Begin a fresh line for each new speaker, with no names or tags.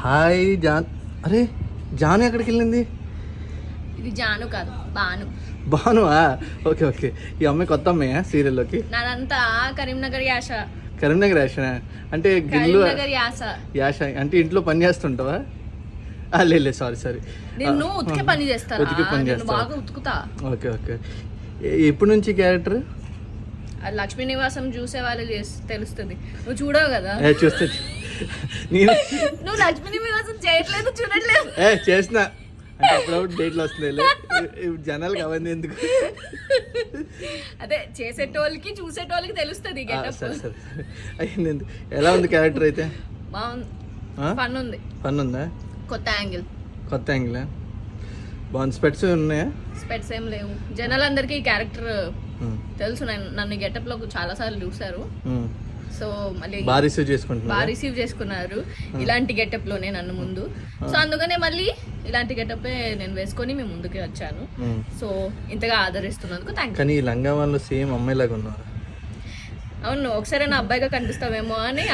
Hi John. అరే జాను ఎక్కడికి వెళ్ళింది?
ఇది జాను కాదు, బాను.
బానువా? Okay okay. ఈ అమ్మాయి కొత్త అమ్మాయా సీరియల్లోకి?
నాదంతా కరీంనగర్ యాస.
కరీంనగర్ యాషనా? అంటే గిల్లు
కరీంనగర్ యాస.
యాష అంటే ఇంట్లో పని చేస్తుంటావా? లేదు సారీ సారీ.
నిన్ను ఉతికే పని చేస్తాను,
ఉతికి పని చేస్తా.
బాగా ఉతుకుతా.
Okay okay. ఎప్పటి నుంచి క్యారెక్టర్?
లక్ష్మీ నివాసం చూసే వాళ్ళు తెలుస్తుంది. నువ్వు చూడవు కదా.
చూస్తే నేను
నువ్వు లక్ష్మీ నివాసం చేయట్లేదు, చూడట్లేదు.
చేసిన అంటే అప్పుడప్పుడు డేట్లు వస్తున్నాయి జనాలకు అవన్నీ ఎందుకు.
అదే చేసేటోళ్ళకి చూసేటోళ్ళకి తెలుస్తుంది.
సరే సరే అయింది. ఎలా ఉంది క్యారెక్టర్ అయితే?
బాగుంది, ఫన్ ఉంది.
ఫన్ ఉందా?
కొత్త యాంగిల్.
కొత్త యాంగిల్ బాగుంది. స్పెట్స్ ఉన్నాయా?
స్పెట్స్ ఏం లేవు. జనాలందరికీ ఈ క్యారెక్టర్ తెలుసు. నన్ను గెటప్ లో చాలా సార్లు చూసారు. సో మళ్ళీ
బాగా రిసీవ్
చేసుకున్నారు ఇలాంటి గెటప్ లోనే నన్ను ముందు. సో అందుకనే మళ్ళీ ఇలాంటి గెటప్ నేను వేసుకొని మీ ముందుకి వచ్చాను. సో ఇంతగా ఆదరిస్తున్నందుకు థ్యాంక్ యూ.
కానీ ఈ లంగా వాళ్ళు సేమ్ అమ్మాయి లాగా ఉన్నారు.
అవును, ఒకసారి నా అబ్బాయిగా కనిపిస్తావేమో అని